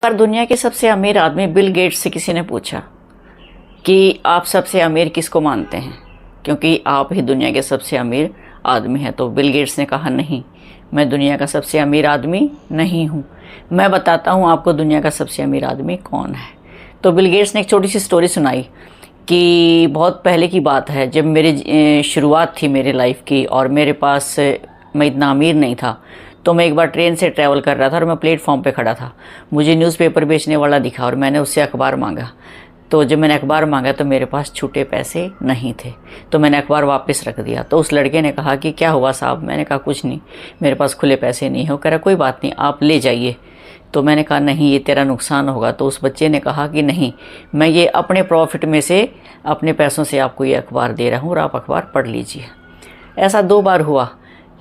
पर दुनिया के सबसे अमीर आदमी बिल गेट्स से किसी ने पूछा कि आप सबसे अमीर किसको मानते हैं, क्योंकि आप ही दुनिया के सबसे अमीर आदमी हैं। तो बिल गेट्स ने कहा, नहीं, मैं दुनिया का सबसे अमीर आदमी नहीं हूँ, मैं बताता हूँ आपको दुनिया का सबसे अमीर आदमी कौन है। तो बिल गेट्स ने एक छोटी सी स्टोरी सुनाई कि बहुत पहले की बात है, जब मेरी शुरुआत थी मेरे लाइफ की और मेरे पास मैं इतना अमीर नहीं था। तो मैं एक बार ट्रेन से ट्रैवल कर रहा था और मैं प्लेटफॉर्म पे खड़ा था। मुझे न्यूज़पेपर बेचने वाला दिखा और मैंने उससे अखबार मांगा। तो जब मैंने अखबार मांगा तो मेरे पास छूटे पैसे नहीं थे, तो मैंने अखबार वापस रख दिया। तो उस लड़के ने कहा कि क्या हुआ साहब? मैंने कहा कुछ नहीं, मेरे पास खुले पैसे नहीं हो। कह रहा कोई बात नहीं, आप ले जाइए। तो मैंने कहा नहीं, ये तेरा नुकसान होगा। तो उस बच्चे ने कहा कि नहीं, मैं ये अपने प्रॉफिट में से, अपने पैसों से आपको ये अखबार दे रहा हूँ और आप अखबार पढ़ लीजिए। ऐसा 2 बार हुआ,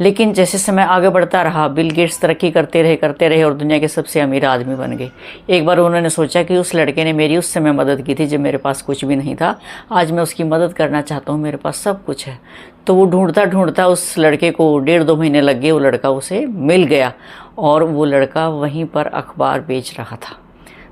लेकिन जैसे समय आगे बढ़ता रहा, बिल गेट्स तरक्की करते रहे और दुनिया के सबसे अमीर आदमी बन गए। एक बार उन्होंने सोचा कि उस लड़के ने मेरी उस समय मदद की थी जब मेरे पास कुछ भी नहीं था, आज मैं उसकी मदद करना चाहता हूँ, मेरे पास सब कुछ है। तो वो ढूंढता ढूंढता उस लड़के को 1.5-2 महीने लग गए, वो लड़का उसे मिल गया और वो लड़का वहीं पर अखबार बेच रहा था।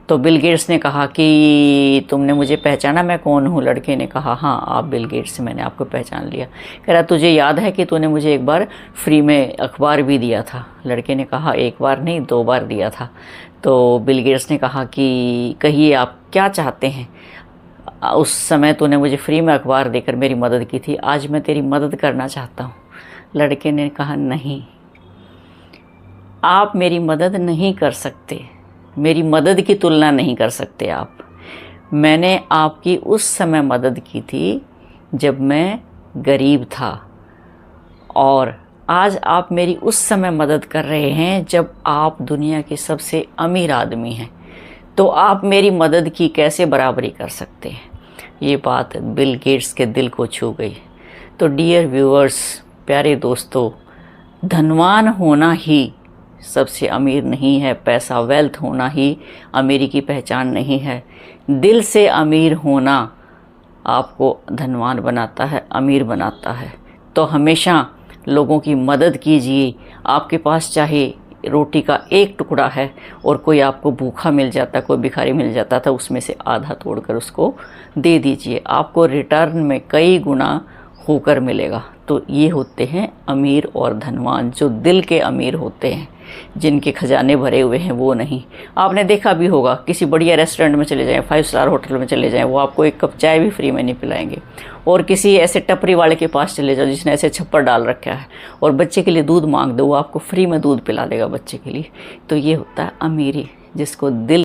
तो बिल गेट्स ने कहा कि तुमने मुझे पहचाना, मैं कौन हूँ? लड़के ने कहा हाँ, आप बिल गेट्स, मैंने आपको पहचान लिया। कह रहा तुझे याद है कि तूने मुझे एक बार फ्री में अखबार भी दिया था? लड़के ने कहा 1 बार नहीं, 2 बार दिया था। तो बिल गेट्स ने कहा कि कहिए आप क्या चाहते हैं? उस समय तूने मुझे फ्री में अखबार देकर मेरी मदद की थी, आज मैं तेरी मदद करना चाहता हूँ। लड़के ने कहा नहीं, आप मेरी मदद नहीं कर सकते, मेरी मदद की तुलना नहीं कर सकते आप। मैंने आपकी उस समय मदद की थी जब मैं गरीब था, और आज आप मेरी उस समय मदद कर रहे हैं जब आप दुनिया के सबसे अमीर आदमी हैं। तो आप मेरी मदद की कैसे बराबरी कर सकते हैं? ये बात बिल गेट्स के दिल को छू गई। तो डियर व्यूअर्स, प्यारे दोस्तों, धनवान होना ही सबसे अमीर नहीं है, पैसा वेल्थ होना ही अमीरी की पहचान नहीं है। दिल से अमीर होना आपको धनवान बनाता है, अमीर बनाता है। तो हमेशा लोगों की मदद कीजिए। आपके पास चाहे रोटी का 1 टुकड़ा है और कोई आपको भूखा मिल जाता, कोई भिखारी मिल जाता था, उसमें से आधा तोड़कर उसको दे दीजिए, आपको रिटर्न में कई गुना होकर मिलेगा। तो ये होते हैं अमीर और धनवान, जो दिल के अमीर होते हैं, जिनके खजाने भरे हुए हैं वो नहीं। आपने देखा भी होगा, किसी बढ़िया रेस्टोरेंट में चले जाएं, 5 स्टार होटल में चले जाएं, वो आपको 1 कप चाय भी फ्री में नहीं पिलाएंगे। और किसी ऐसे टपरी वाले के पास चले जाओ जिसने ऐसे छप्पर डाल रखा है और बच्चे के लिए दूध मांग दो, वो आपको फ्री में दूध पिला देगा बच्चे के लिए। तो ये होता है अमीरी, जिसको दिल